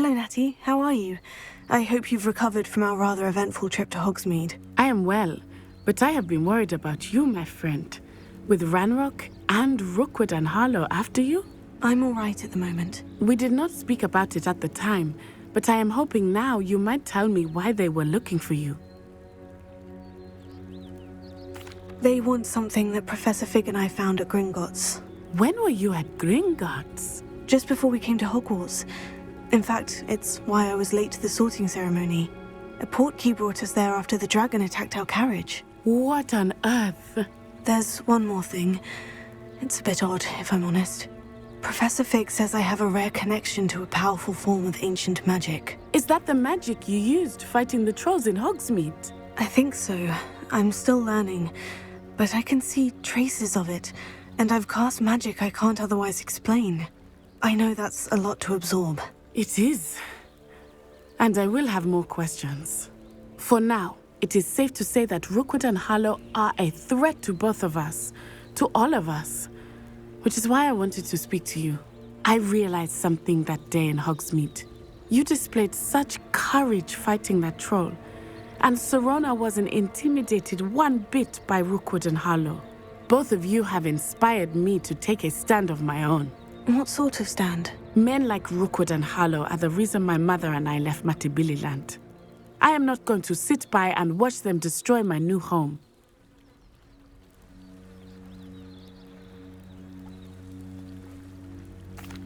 Hello, Natty. How are you? I hope you've recovered from our rather eventful trip to Hogsmeade. I am well, but I have been worried about you, my friend. With Ranrock and Rookwood and Harlow after you? I'm all right at the moment. We did not speak about it at the time, but I am hoping now you might tell me why they were looking for you. They want something that Professor Fig and I found at Gringotts. When were you at Gringotts? Just before we came to Hogwarts. In fact, it's why I was late to the sorting ceremony. A portkey brought us there after the dragon attacked our carriage. What on earth? There's one more thing. It's a bit odd, if I'm honest. Professor Fig says I have a rare connection to a powerful form of ancient magic. Is that the magic you used fighting the trolls in Hogsmeade? I think so. I'm still learning, but I can see traces of it, and I've cast magic I can't otherwise explain. I know that's a lot to absorb. It is. And I will have more questions. For now, it is safe to say that Rookwood and Harlow are a threat to both of us, to all of us. Which is why I wanted to speak to you. I realized something that day in Hogsmeade. You displayed such courage fighting that troll, and Serona wasn't intimidated one bit by Rookwood and Harlow. Both of you have inspired me to take a stand of my own. What sort of stand? Men like Rookwood and Harlow are the reason my mother and I left Matabeleland. I am not going to sit by and watch them destroy my new home.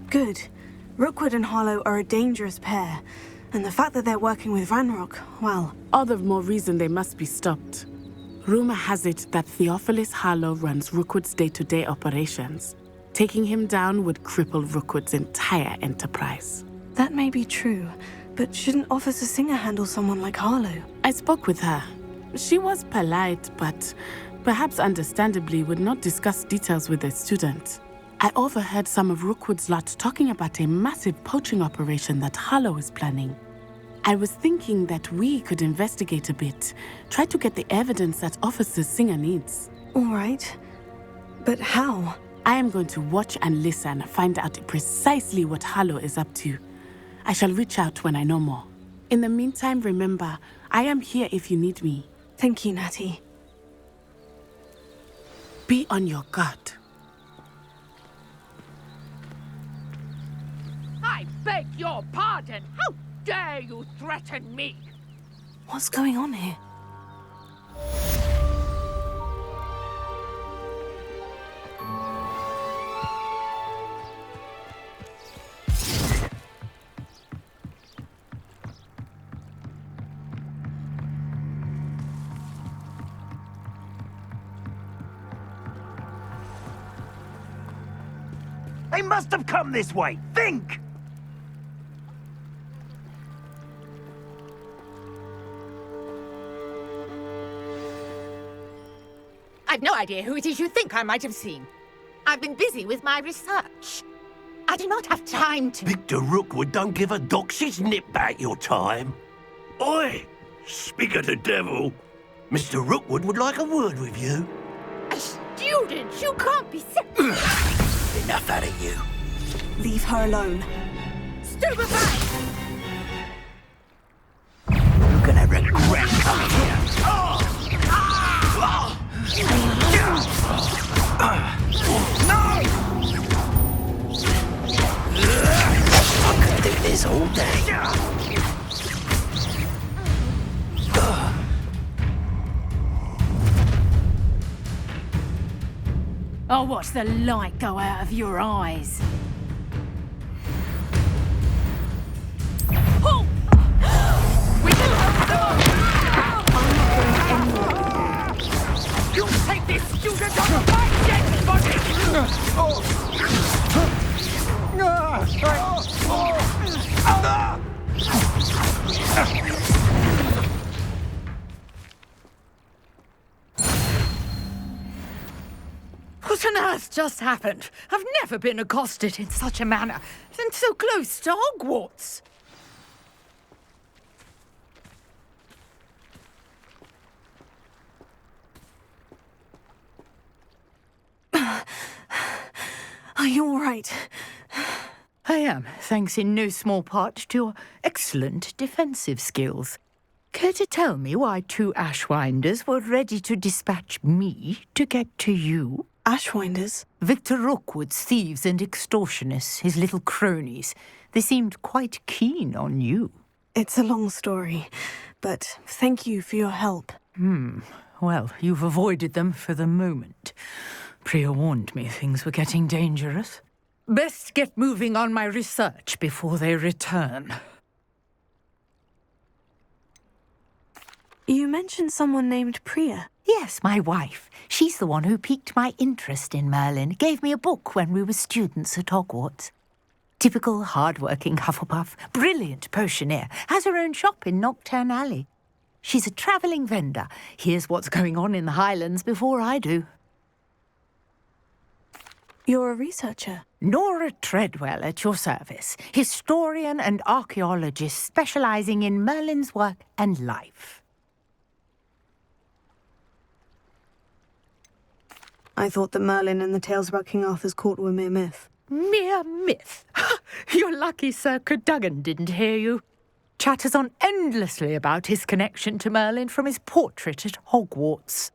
Good. Rookwood and Harlow are a dangerous pair, and the fact that they're working with Ranrock, well... All the more reason they must be stopped. Rumor has it that Theophilus Harlow runs Rookwood's day-to-day operations. Taking him down would cripple Rookwood's entire enterprise. That may be true, but shouldn't Officer Singer handle someone like Harlow? I spoke with her. She was polite, but perhaps understandably would not discuss details with a student. I overheard some of Rookwood's lot talking about a massive poaching operation that Harlow is planning. I was thinking that we could investigate a bit, try to get the evidence that Officer Singer needs. All right. But how? I am going to watch and listen, find out precisely what Harlow is up to. I shall reach out when I know more. In the meantime, remember, I am here if you need me. Thank you, Natty. Be on your guard. I beg your pardon! How dare you threaten me? What's going on here? They must have come this way. Think! I've no idea who it is you think I might have seen. I've been busy with my research. I do not have time to... Victor Rookwood don't give a doxy's nip back your time. Oi! Speak of the devil. Mr. Rookwood would like a word with you. A student? You can't be Enough out of you. Leave her alone. Stupefy! You're gonna regret coming here. No! I could do this all day. I'll watch the light go out of your eyes. Oh! We can help them! You take this student on my dead body! What on earth just happened? I've never been accosted in such a manner, and so close to Hogwarts. Are you all right? I am, thanks in no small part to your excellent defensive skills. Care to tell me why 2 Ashwinders were ready to dispatch me to get to you? Ashwinders? Victor Rookwood's thieves and extortionists, his little cronies. They seemed quite keen on you. It's a long story, but thank you for your help. Well, you've avoided them for the moment. Priya warned me things were getting dangerous. Best get moving on my research before they return. You mentioned someone named Priya. Yes, my wife. She's the one who piqued my interest in Merlin. Gave me a book when we were students at Hogwarts. Typical hard-working Hufflepuff, brilliant potioneer, has her own shop in Knockturn Alley. She's a travelling vendor. Hears what's going on in the Highlands before I do. You're a researcher. Nora Treadwell at your service, historian and archaeologist specialising in Merlin's work and life. I thought that Merlin and the tales about King Arthur's court were mere myth. Mere myth. You're lucky Sir Cadogan didn't hear you. Chatters on endlessly about his connection to Merlin from his portrait at Hogwarts.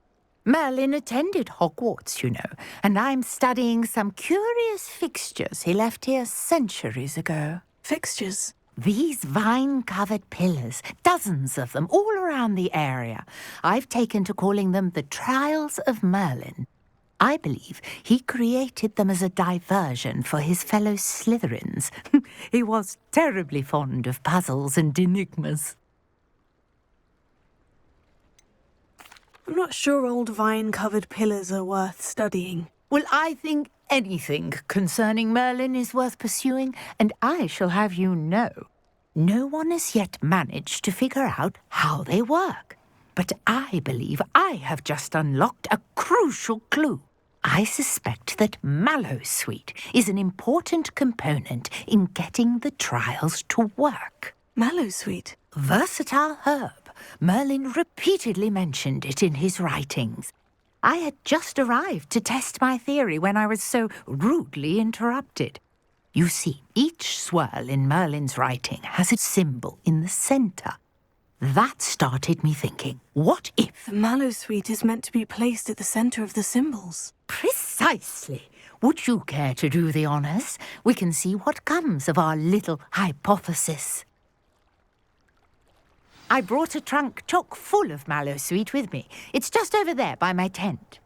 Merlin attended Hogwarts, you know, and I'm studying some curious fixtures he left here centuries ago. Fixtures? These vine-covered pillars, dozens of them, all around the area. I've taken to calling them the Trials of Merlin. I believe he created them as a diversion for his fellow Slytherins. He was terribly fond of puzzles and enigmas. I'm not sure old vine-covered pillars are worth studying. Well, I think anything concerning Merlin is worth pursuing, and I shall have you know, no one has yet managed to figure out how they work. But I believe I have just unlocked a crucial clue. I suspect that Mallowsweet is an important component in getting the trials to work. Mallowsweet? Versatile herb. Merlin repeatedly mentioned it in his writings. I had just arrived to test my theory when I was so rudely interrupted. You see, each swirl in Merlin's writing has a symbol in the centre. That started me thinking, what if... The Mallowsweet is meant to be placed at the centre of the symbols. Precisely. Would you care to do the honours? We can see what comes of our little hypothesis. I brought a trunk chock full of Mallowsweet with me. It's just over there by my tent.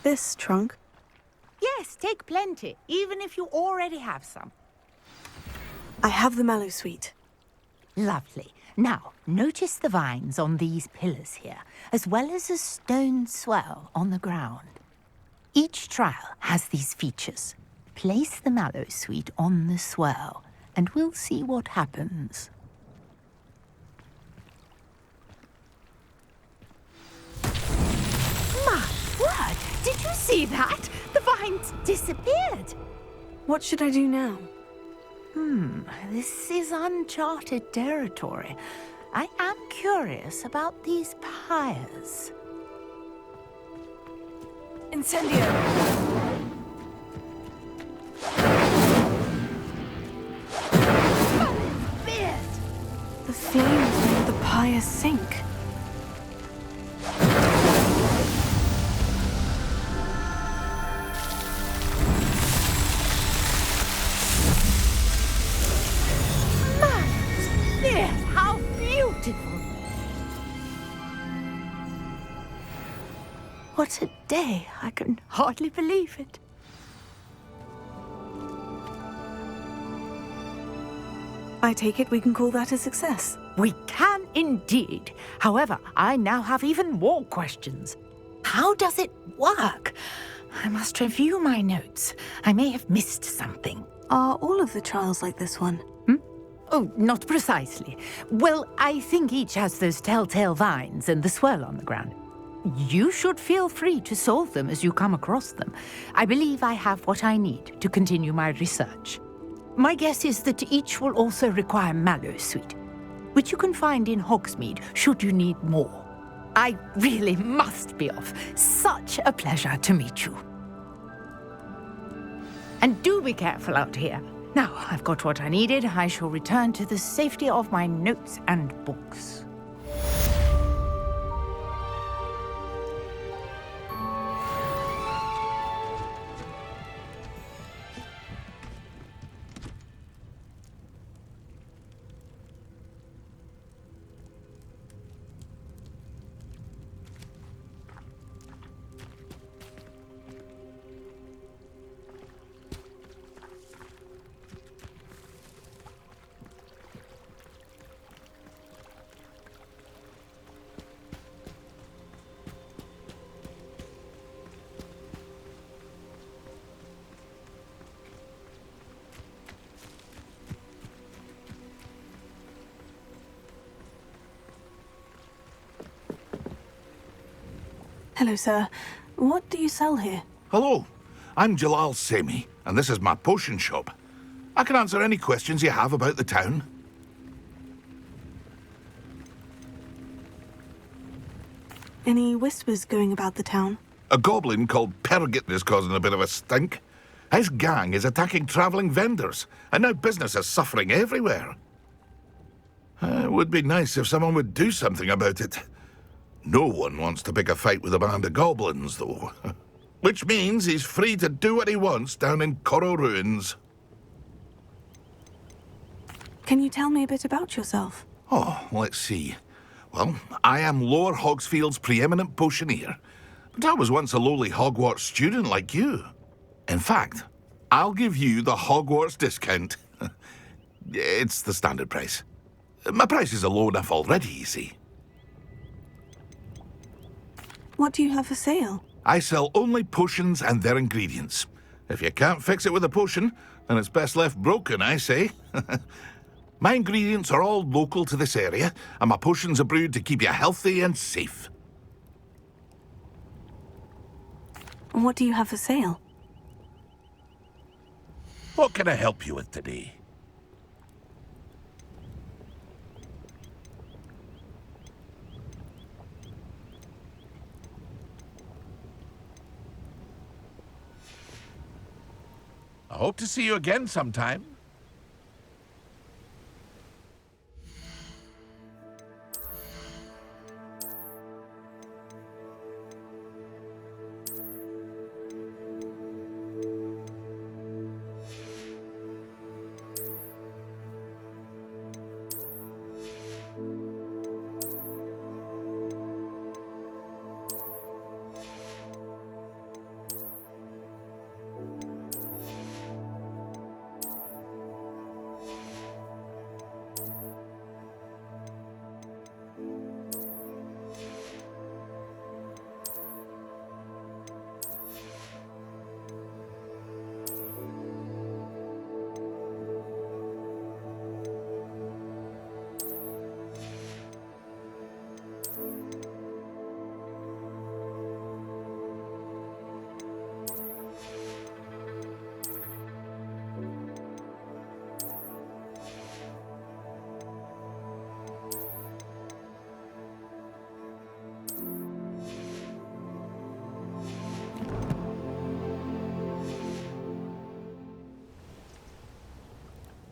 This trunk? Yes, take plenty, even if you already have some. I have the Mallowsweet. Lovely. Now, notice the vines on these pillars here, as well as a stone swell on the ground. Each trial has these features. Place the Mallowsweet on the swell, and we'll see what happens. My word! Did you see that? The vines disappeared. What should I do now? This is uncharted territory. I am curious about these pyres. Incendio! The flames made the pyre sink. How beautiful! What a day! I can hardly believe it. I take it we can call that a success. We can indeed. However, I now have even more questions. How does it work? I must review my notes. I may have missed something. Are all of the trials like this one? Oh, not precisely. Well, I think each has those telltale vines and the swirl on the ground. You should feel free to solve them as you come across them. I believe I have what I need to continue my research. My guess is that each will also require Mallowsweet, which you can find in Hogsmeade should you need more. I really must be off. Such a pleasure to meet you. And do be careful out here. Now, I've got what I needed. I shall return to the safety of my notes and books. Hello, sir. What do you sell here? Hello, I'm Jalal Semi, and this is my potion shop. I can answer any questions you have about the town. Any whispers going about the town? A goblin called Pergit is causing a bit of a stink. His gang is attacking travelling vendors, and now business is suffering everywhere. It would be nice if someone would do something about it. No one wants to pick a fight with a band of goblins, though. Which means he's free to do what he wants down in Corro Ruins. Can you tell me a bit about yourself? Oh, let's see. Well, I am Lower Hogsfield's preeminent potioneer, but I was once a lowly Hogwarts student like you. In fact, I'll give you the Hogwarts discount. It's the standard price. My prices are low enough already, you see. What do you have for sale? I sell only potions and their ingredients. If you can't fix it with a potion, then it's best left broken, I say. My ingredients are all local to this area, and my potions are brewed to keep you healthy and safe. And what do you have for sale? What can I help you with today? I hope to see you again sometime.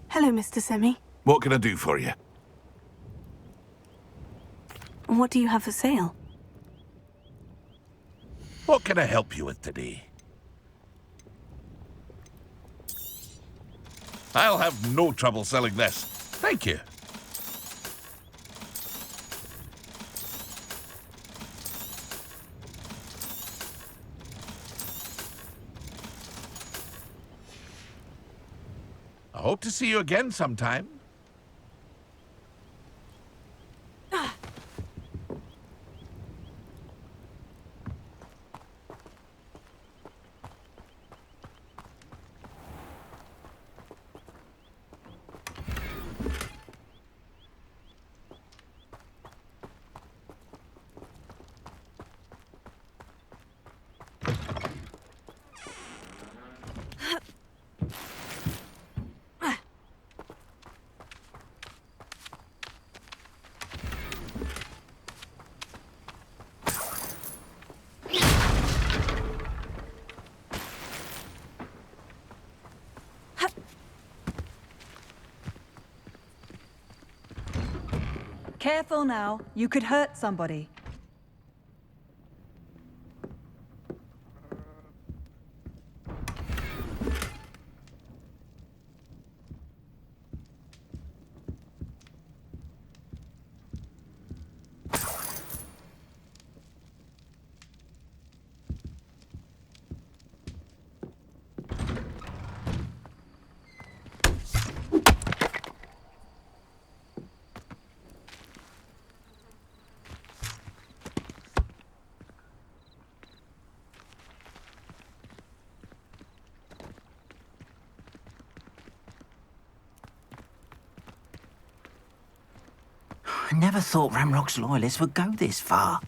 Hello, Mr. Semi. What can I do for you? And what do you have for sale? What can I help you with today? I'll have no trouble selling this. Thank you. I hope to see you again sometime. Careful now. You could hurt somebody. I never thought Ramrock's loyalists would go this far.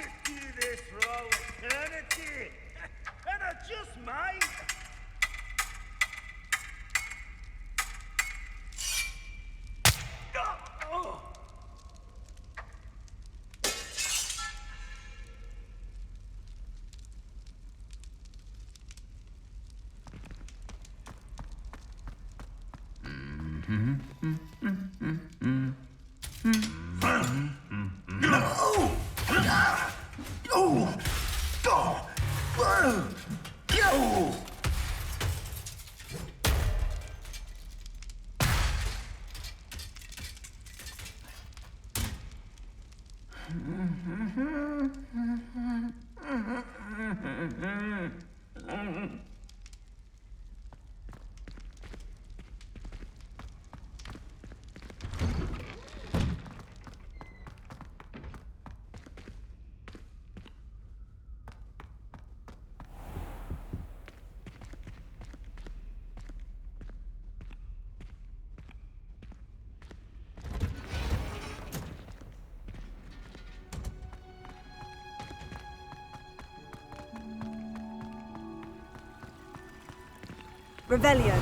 could do this for all eternity. And I just might. Oh. Revelio.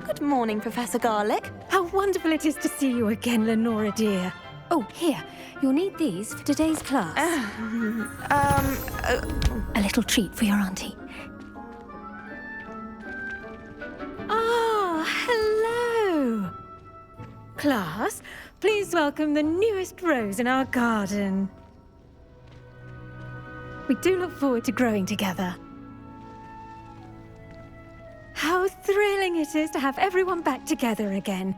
Good morning, Professor Garlick. How wonderful it is to see you again, Lenora dear. Oh, here. You'll need these for today's class. A little treat for your auntie. Ah, hello. Class, please welcome the newest rose in our garden. We do look forward to growing together. How thrilling it is to have everyone back together again.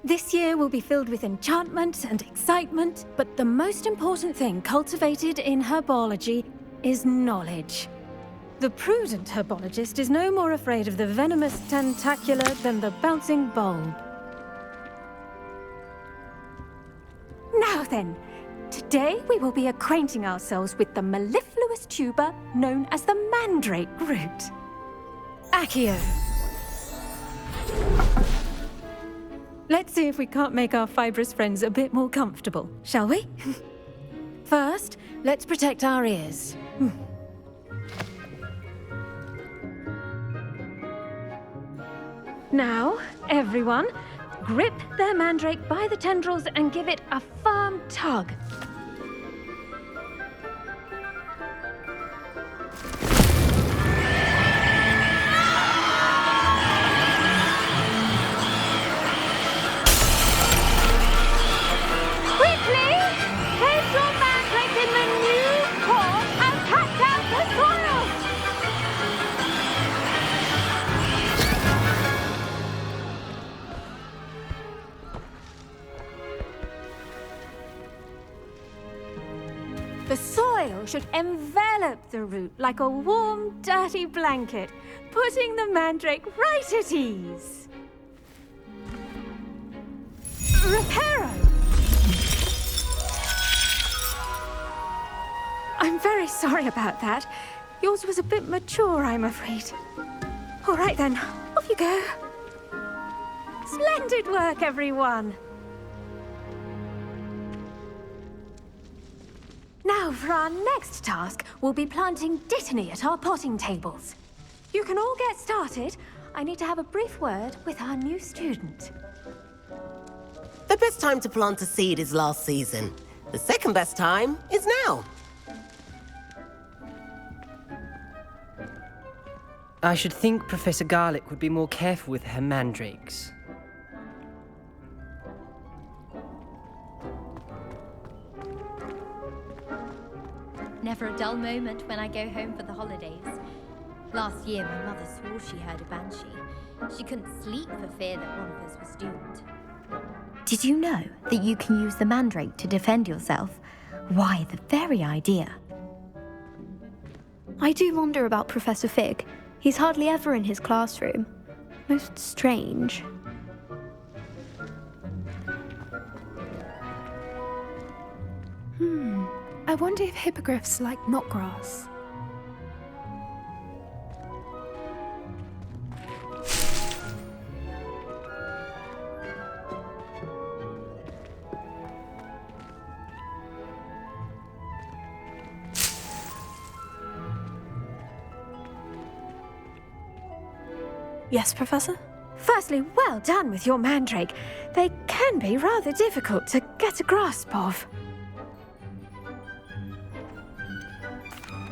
This year will be filled with enchantment and excitement, but the most important thing cultivated in herbology is knowledge. The prudent herbologist is no more afraid of the venomous tentacula than the bouncing bulb. Now then, today we will be acquainting ourselves with the mellifluous tuber known as the mandrake root. Accio. Let's see if we can't make our fibrous friends a bit more comfortable, shall we? First, let's protect our ears. Now, everyone, grip their mandrake by the tendrils and give it a firm tug. The soil should envelop the root like a warm, dirty blanket, putting the mandrake right at ease. Reparo! I'm very sorry about that. Yours was a bit mature, I'm afraid. All right then, off you go. Splendid work, everyone. Now, for our next task, we'll be planting Dittany at our potting tables. You can all get started. I need to have a brief word with our new student. The best time to plant a seed is last season. The second best time is now. I should think Professor Garlick would be more careful with her mandrakes. Never a dull moment when I go home for the holidays. Last year, my mother swore she heard a banshee. She couldn't sleep for fear that one of us was doomed. Did you know that you can use the mandrake to defend yourself? Why, the very idea. I do wonder about Professor Fig. He's hardly ever in his classroom. Most strange. I wonder if hippogriffs like knotgrass. Yes, Professor? Firstly, well done with your mandrake. They can be rather difficult to get a grasp of.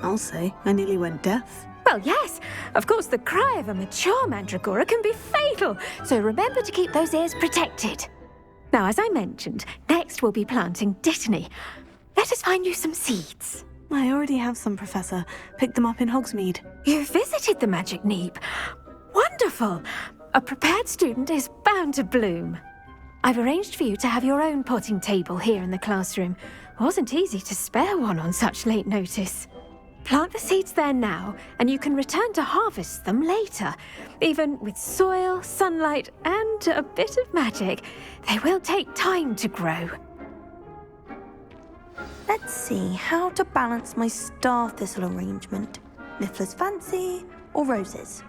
I'll say, I nearly went deaf. Well, yes. Of course, the cry of a mature mandragora can be fatal, so remember to keep those ears protected. Now, as I mentioned, next we'll be planting Dittany. Let us find you some seeds. I already have some, Professor. Picked them up in Hogsmeade. You visited the Magic Neep. Wonderful! A prepared student is bound to bloom. I've arranged for you to have your own potting table here in the classroom. Wasn't easy to spare one on such late notice. Plant the seeds there now, and you can return to harvest them later. Even with soil, sunlight, and a bit of magic, they will take time to grow. Let's see how to balance my star thistle arrangement. Niffler's Fancy or roses?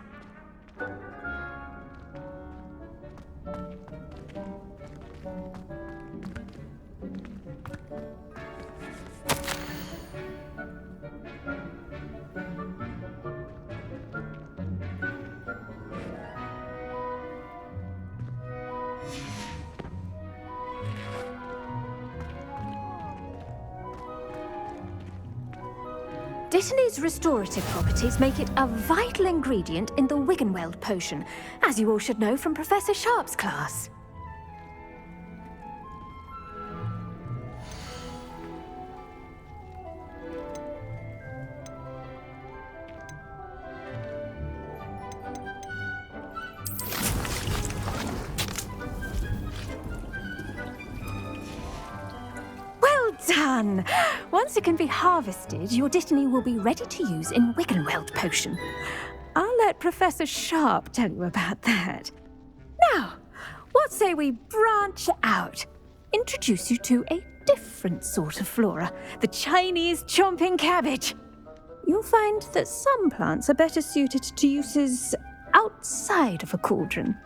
Dittany's restorative properties make it a vital ingredient in the Wiggenweld potion, as you all should know from Professor Sharp's class. Done! Once it can be harvested, your Dittany will be ready to use in Wiggenweld potion. I'll let Professor Sharp tell you about that. Now, what say we branch out? Introduce you to a different sort of flora, the Chinese chomping cabbage. You'll find that some plants are better suited to uses outside of a cauldron.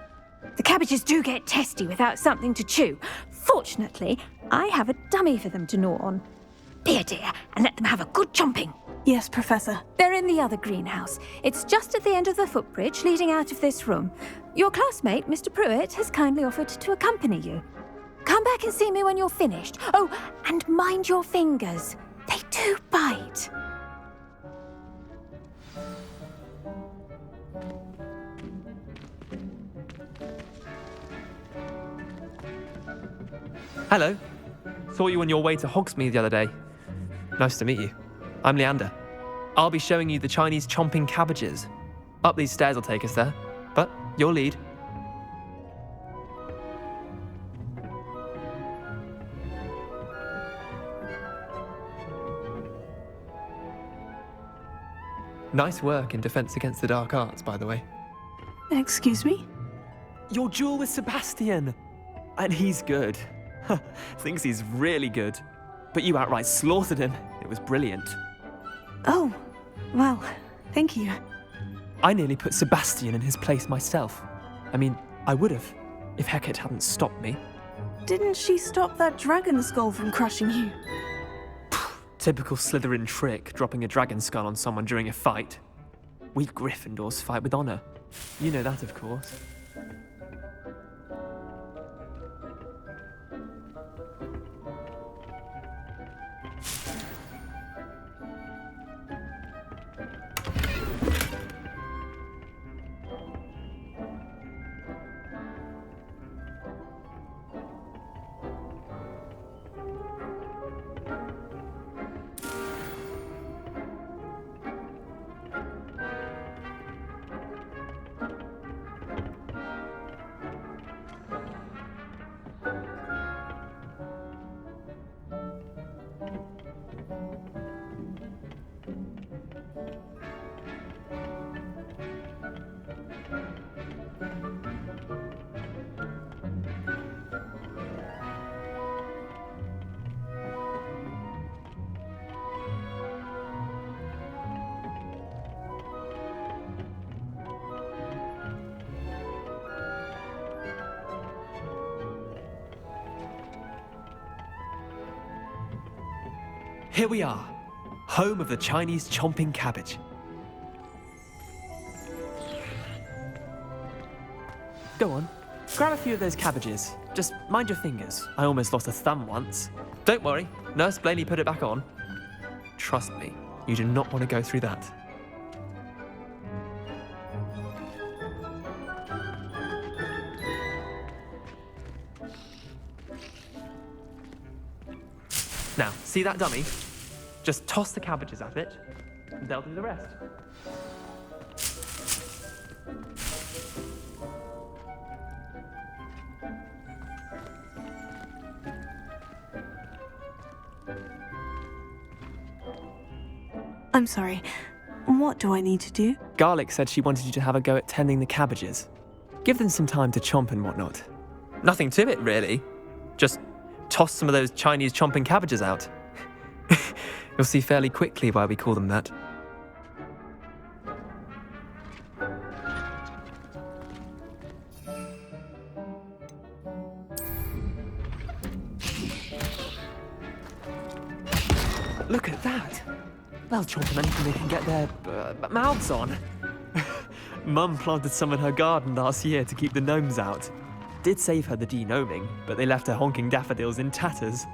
The cabbages do get testy without something to chew. Fortunately, I have a dummy for them to gnaw on. Be a dear and let them have a good chomping. Yes, Professor. They're in the other greenhouse. It's just at the end of the footbridge leading out of this room. Your classmate, Mr. Pruitt, has kindly offered to accompany you. Come back and see me when you're finished. Oh, and mind your fingers. They do bite. Hello. Saw you on your way to Hogsmeade the other day. Nice to meet you. I'm Leander. I'll be showing you the Chinese chomping cabbages. Up these stairs will take us there, but your lead. Nice work in Defense Against the Dark Arts, by the way. Excuse me? Your duel with Sebastian! And he's good. Thinks he's really good. But you outright slaughtered him. It was brilliant. Oh, well, thank you. I nearly put Sebastian in his place myself. I mean, I would have, if Hecate hadn't stopped me. Didn't she stop that dragon skull from crushing you? Typical Slytherin trick, dropping a dragon skull on someone during a fight. We Gryffindors fight with honor. You know that, of course. Here we are, home of the Chinese chomping cabbage. Go on, grab a few of those cabbages. Just mind your fingers. I almost lost a thumb once. Don't worry, Nurse Blaney put it back on. Trust me, you do not want to go through that. Now, see that dummy? Just toss the cabbages at it, and they'll do the rest. I'm sorry. What do I need to do? Garlic said she wanted you to have a go at tending the cabbages. Give them some time to chomp and whatnot. Nothing to it, really. Just toss some of those Chinese chomping cabbages out. You'll see fairly quickly why we call them that. Look at that! They'll chomp on anything they can get their mouths on. Mum planted some in her garden last year to keep the gnomes out. Did save her the de-gnoming, but they left her honking daffodils in tatters.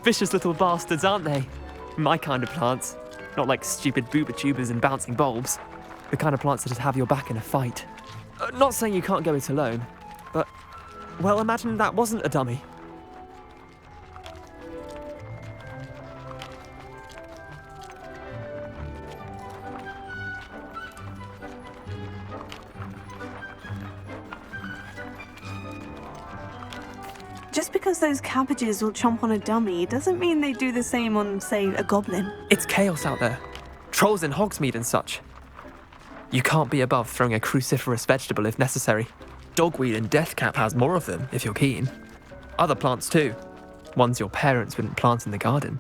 Vicious little bastards, aren't they? My kind of plants. Not like stupid booba tubers and bouncing bulbs. The kind of plants that just have your back in a fight. Not saying you can't go it alone, but, well, imagine that wasn't a dummy. Just because those cabbages will chomp on a dummy doesn't mean they do the same on, say, a goblin. It's chaos out there. Trolls in Hogsmeade and such. You can't be above throwing a cruciferous vegetable if necessary. Dogweed and deathcap has more of them, if you're keen. Other plants too. Ones your parents wouldn't plant in the garden.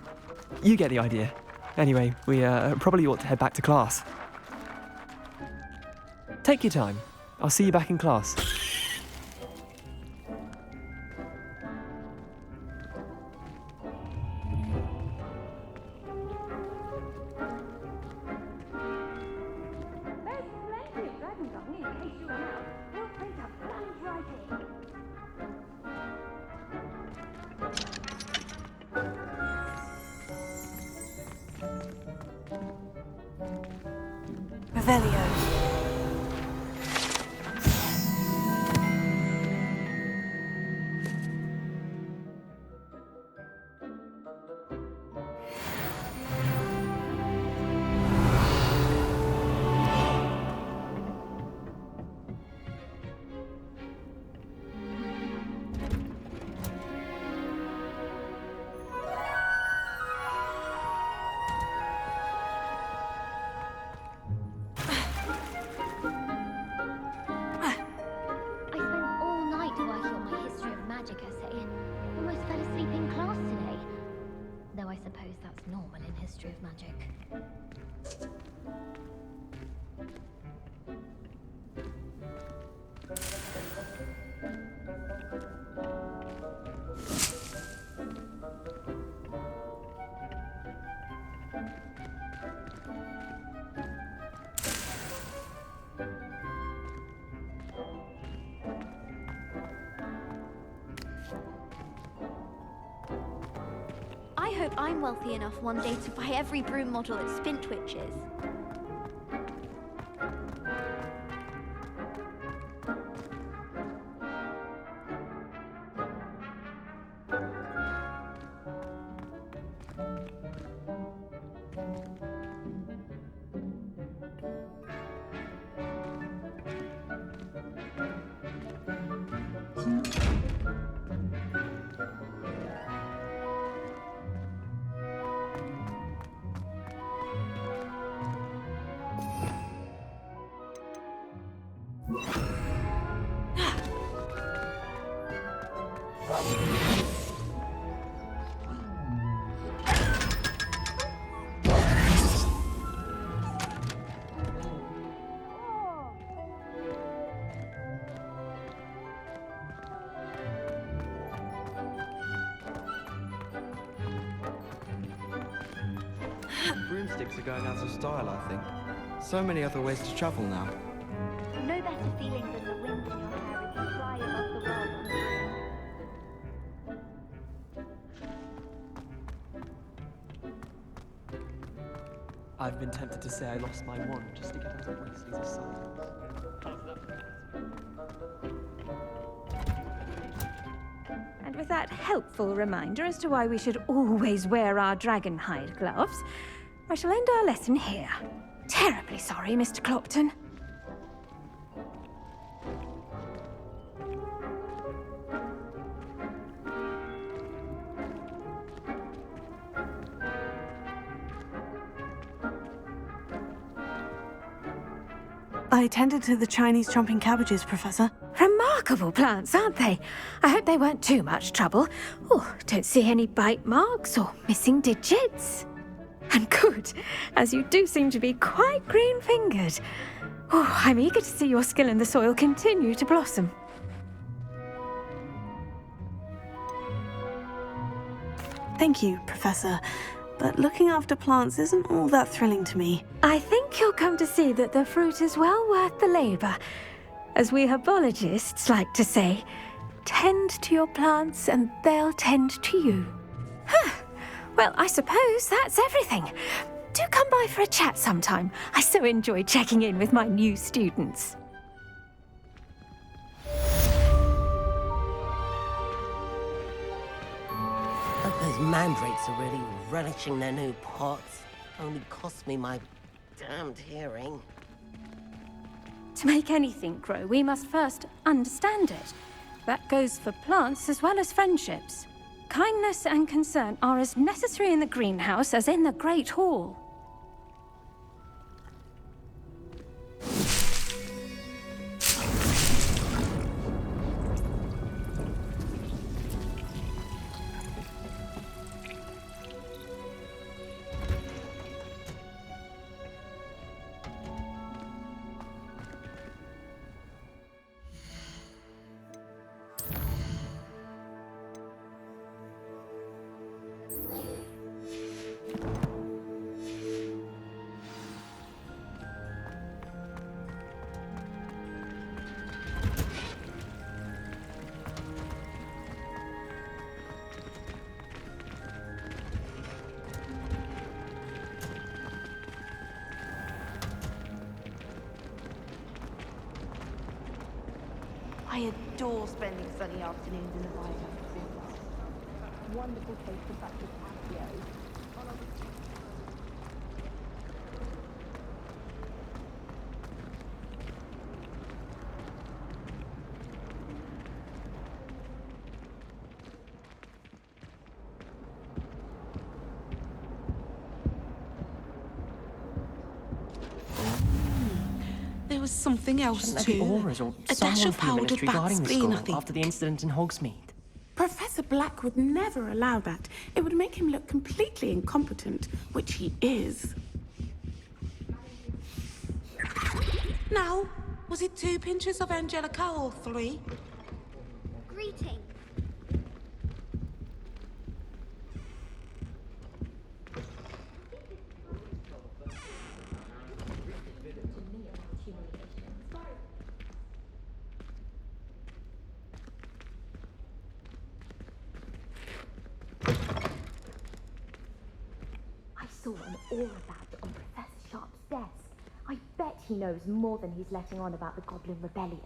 You get the idea. Anyway, we probably ought to head back to class. Take your time. I'll see you back in class. Revelio. history of magic. I hope I'm wealthy enough one day to buy every broom model at Spintwitch's. Broomsticks are going out of style, I think. So many other ways to travel now. No better feeling than the wind in your hair as you fly above the world on a broom. I've been tempted to say I lost my wand just to get out of Weasley's silence. And with that helpful reminder as to why we should always wear our dragon hide gloves, I shall end our lesson here. Terribly sorry, Mr. Clopton. I tended to the Chinese chomping cabbages, Professor. Remarkable plants, aren't they? I hope they weren't too much trouble. Oh, don't see any bite marks or missing digits. And good, as you do seem to be quite green-fingered. Oh, I'm eager to see your skill in the soil continue to blossom. Thank you, Professor. But looking after plants isn't all that thrilling to me. I think you'll come to see that the fruit is well worth the labour. As we herbologists like to say, tend to your plants and they'll tend to you. Well, I suppose that's everything. Do come by for a chat sometime. I so enjoy checking in with my new students. Those mandrakes are really relishing their new pots. Only cost me my damned hearing. To make anything grow, we must first understand it. That goes for plants as well as friendships. Kindness and concern are as necessary in the greenhouse as in the Great Hall. I adore spending sunny afternoons in the Bible. Wonderful place to practice patio. There was something else Shouldn't there too. be auras or A someone dash of from the powdered ministry bat guarding the spleen, I school think. after the incident in Hogsmeade? Professor Professor Black would never allow that. It would make him look completely incompetent, which he is. Now, was it 2 pinches of Angelica or 3? Greeting. I saw an aura badge on Professor Sharp's desk. I bet he knows more than he's letting on about the Goblin Rebellion.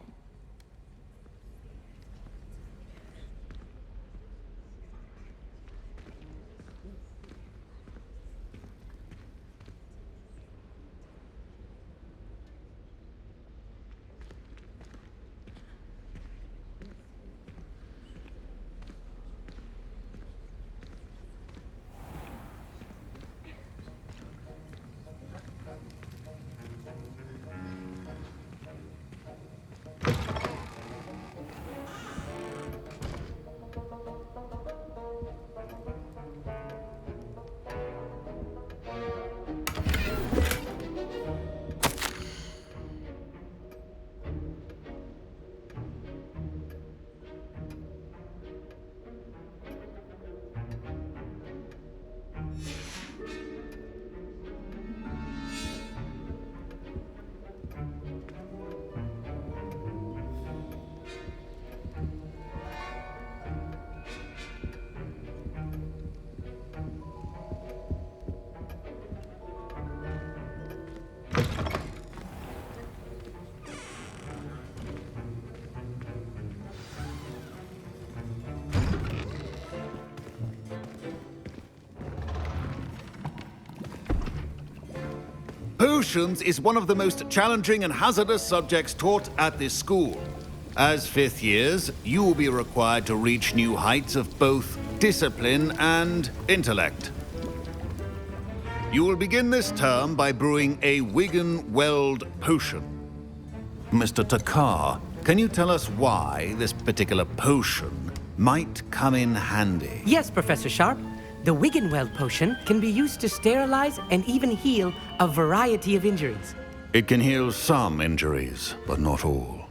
Potions is one of the most challenging and hazardous subjects taught at this school. As 5th years, you will be required to reach new heights of both discipline and intellect. You will begin this term by brewing a Wiggenweld potion. Mr. Takar, can you tell us why this particular potion might come in handy? Yes, Professor Sharp. The Wiggenweld potion can be used to sterilize and even heal a variety of injuries. It can heal some injuries, but not all.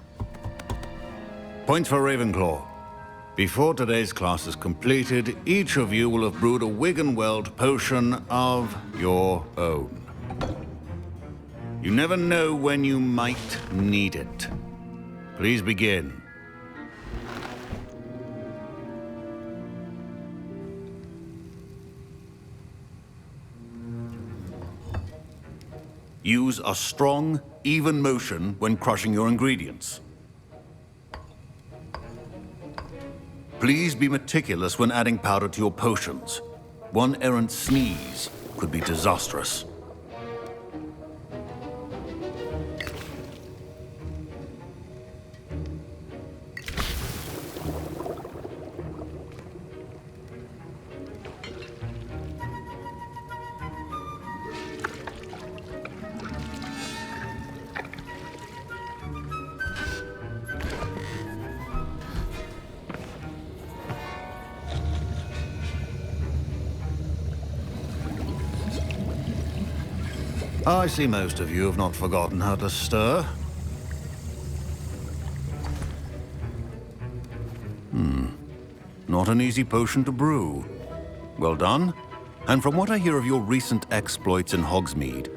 Points for Ravenclaw. Before today's class is completed, each of you will have brewed a Wiggenweld potion of your own. You never know when you might need it. Please begin. Use a strong, even motion when crushing your ingredients. Please be meticulous when adding powder to your potions. One errant sneeze could be disastrous. I see most of you have not forgotten how to stir. Not an easy potion to brew. Well done. And from what I hear of your recent exploits in Hogsmeade,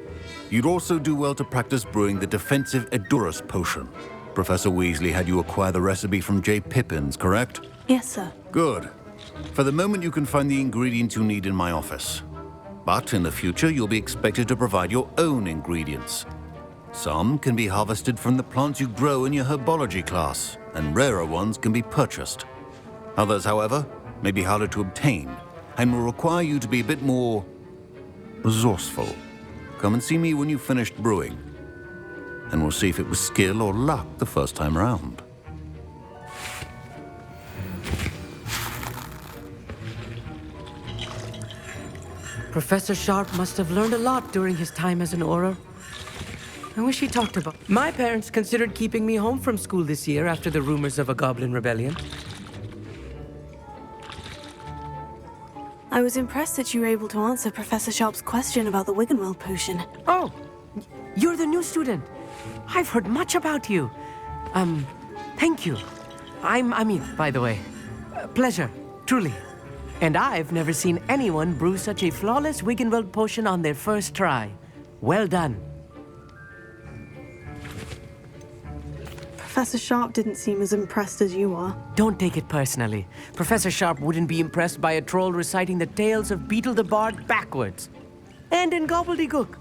you'd also do well to practice brewing the defensive Edurus potion. Professor Weasley had you acquire the recipe from J. Pippins, correct? Yes, sir. Good. For the moment, you can find the ingredients you need in my office. But in the future, you'll be expected to provide your own ingredients. Some can be harvested from the plants you grow in your herbology class, and rarer ones can be purchased. Others, however, may be harder to obtain, and will require you to be a bit more resourceful. Come and see me when you've finished brewing, and we'll see if it was skill or luck the first time around. Professor Sharp must have learned a lot during his time as an Auror. I wish he talked about... My parents considered keeping me home from school this year after the rumors of a Goblin Rebellion. I was impressed that you were able to answer Professor Sharp's question about the Wiggenweld potion. Oh, you're the new student. I've heard much about you. Thank you. I'm Amit, by the way. Pleasure, truly. And I've never seen anyone brew such a flawless Wiggenweld potion on their first try. Well done. Professor Sharp didn't seem as impressed as you are. Don't take it personally. Professor Sharp wouldn't be impressed by a troll reciting the tales of Beetle the Bard backwards. And in gobbledygook.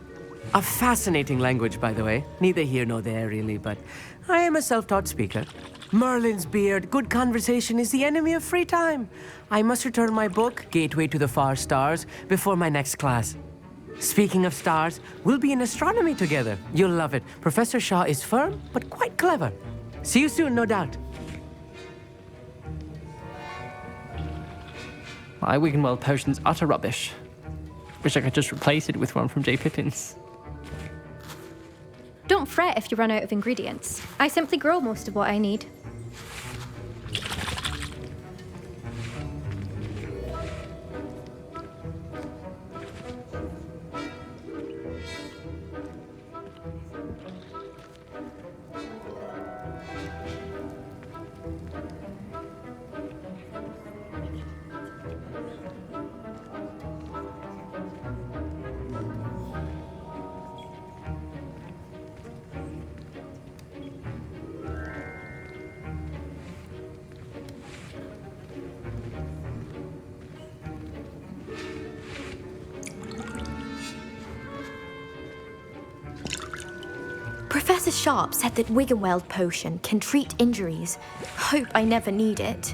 A fascinating language, by the way. Neither here nor there, really, but I am a self-taught speaker. Merlin's beard, good conversation is the enemy of free time. I must return my book, Gateway to the Far Stars, before my next class. Speaking of stars, we'll be in astronomy together. You'll love it. Professor Shaw is firm, but quite clever. See you soon, no doubt. My Wiggenweld potion's utter rubbish. Wish I could just replace it with one from J. Pippin's. Don't fret if you run out of ingredients. I simply grow most of what I need. Professor Sharp said that Wiggenweld potion can treat injuries. Hope I never need it.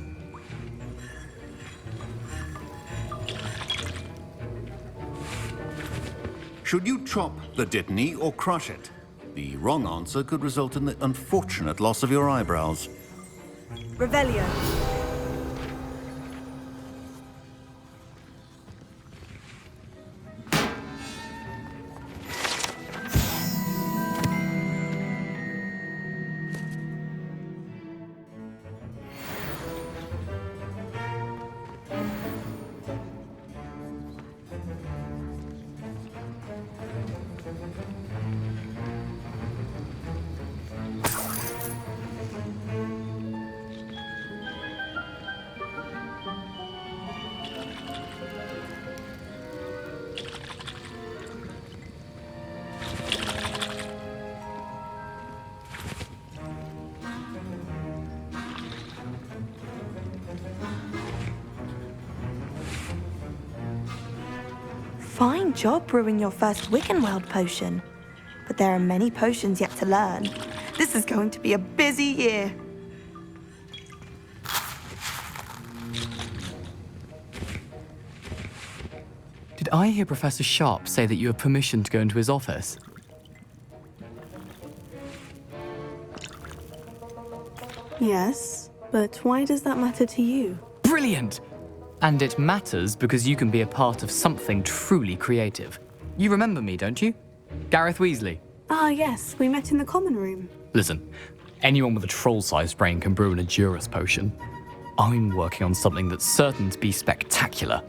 Should you chop the Dittany or crush it? The wrong answer could result in the unfortunate loss of your eyebrows. Revelio. Fine job brewing your first Wiggenweld potion. But there are many potions yet to learn. This is going to be a busy year. Did I hear Professor Sharp say that you have permission to go into his office? Yes, but why does that matter to you? Brilliant! And it matters because you can be a part of something truly creative. You remember me, don't you? Gareth Weasley. Ah, yes, we met in the common room. Listen, anyone with a troll-sized brain can brew an Edurus potion. I'm working on something that's certain to be spectacular.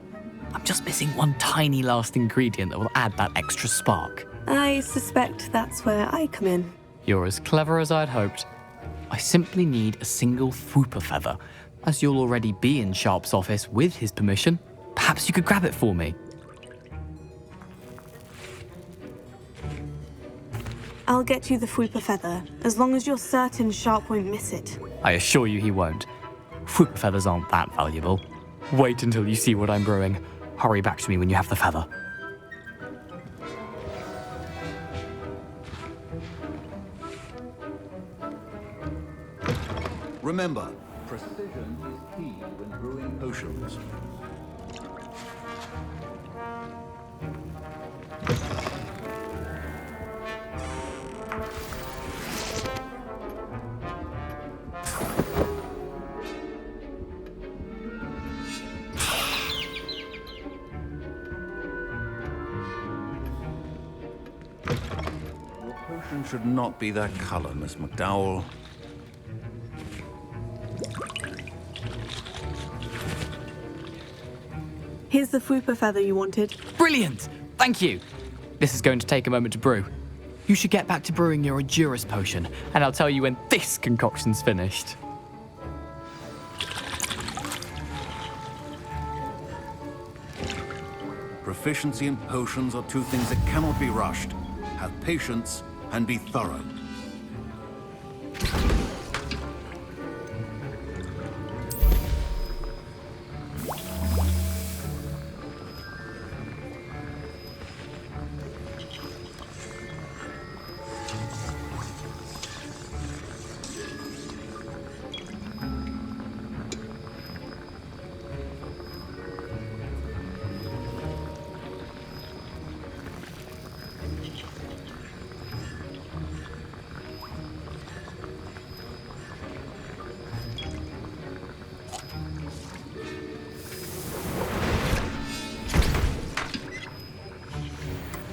I'm just missing one tiny last ingredient that will add that extra spark. I suspect that's where I come in. You're as clever as I'd hoped. I simply need a single Fwooper feather. As you'll already be in Sharp's office with his permission, perhaps you could grab it for me. I'll get you the Fwooper feather, as long as you're certain Sharp won't miss it. I assure you he won't. Fwooper feathers aren't that valuable. Wait until you see what I'm brewing. Hurry back to me when you have the feather. Remember, precision is key when brewing potions. Your potion should not be that color, Miss McDowell. Here's the Fupa feather you wanted. Brilliant! Thank you. This is going to take a moment to brew. You should get back to brewing your Endurus potion, and I'll tell you when this concoction's finished. Proficiency in potions are two things that cannot be rushed. Have patience and be thorough.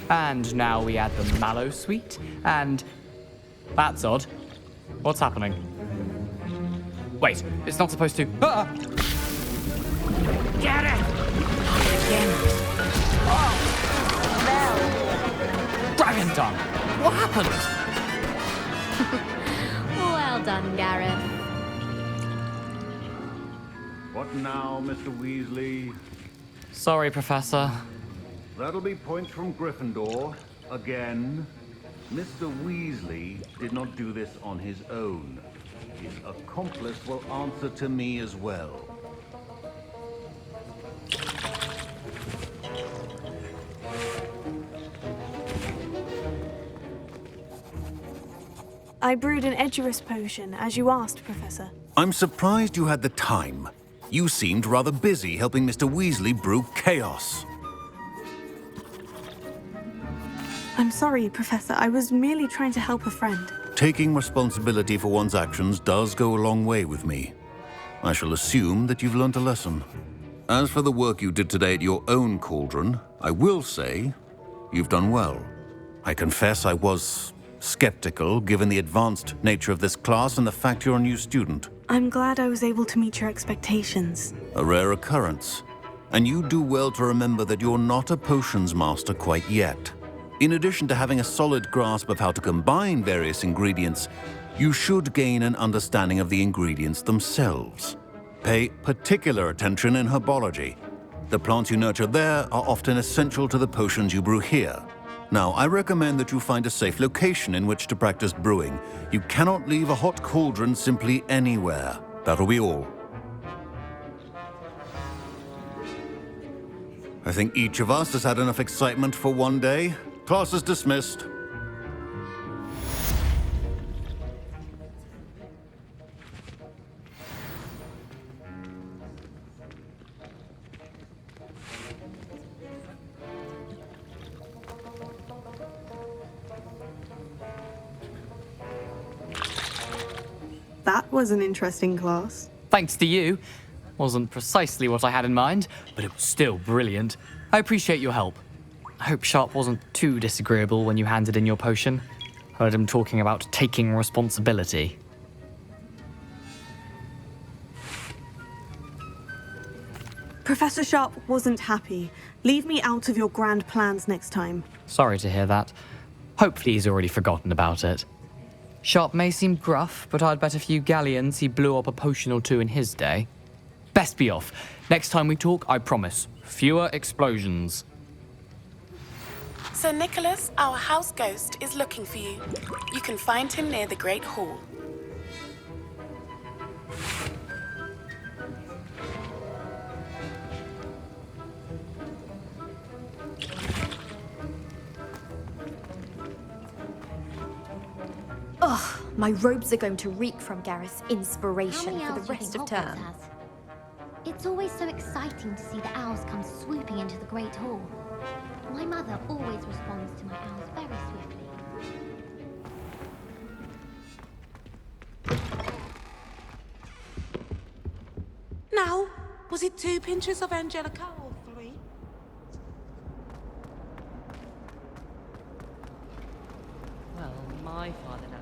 And now we add the mallow sweet, and... That's odd. What's happening? Wait, it's not supposed to... Ah! Get it! Dragon tongue! What happened? Well done, Gareth. What now, Mr. Weasley? Sorry, Professor. That'll be points from Gryffindor. Again. Mr. Weasley did not do this on his own. His accomplice will answer to me as well. I brewed an Edurus potion, as you asked, Professor. I'm surprised you had the time. You seemed rather busy helping Mr. Weasley brew chaos. I'm sorry, Professor. I was merely trying to help a friend. Taking responsibility for one's actions does go a long way with me. I shall assume that you've learnt a lesson. As for the work you did today at your own cauldron, I will say you've done well. I confess I was skeptical, given the advanced nature of this class and the fact you're a new student. I'm glad I was able to meet your expectations. A rare occurrence. And you do well to remember that you're not a potions master quite yet. In addition to having a solid grasp of how to combine various ingredients, you should gain an understanding of the ingredients themselves. Pay particular attention in herbology. The plants you nurture there are often essential to the potions you brew here. Now, I recommend that you find a safe location in which to practice brewing. You cannot leave a hot cauldron simply anywhere. That'll be all. I think each of us has had enough excitement for one day. Class is dismissed. That was an interesting class. Thanks to you. Wasn't precisely what I had in mind, but it was still brilliant. I appreciate your help. I hope Sharp wasn't too disagreeable when you handed in your potion. Heard him talking about taking responsibility. Professor Sharp wasn't happy. Leave me out of your grand plans next time. Sorry to hear that. Hopefully he's already forgotten about it. Sharp may seem gruff, but I'd bet a few galleons he blew up a potion or two in his day. Best be off. Next time we talk, I promise, fewer explosions. Sir Nicholas, our house ghost, is looking for you. You can find him near the Great Hall. Ugh, my robes are going to reek from Gareth's inspiration for the rest of term. It's always so exciting to see the owls come swooping into the Great Hall. My mother always responds to my owls very swiftly. Now, was it 2 pinches of Angelica or 3? Well, my father now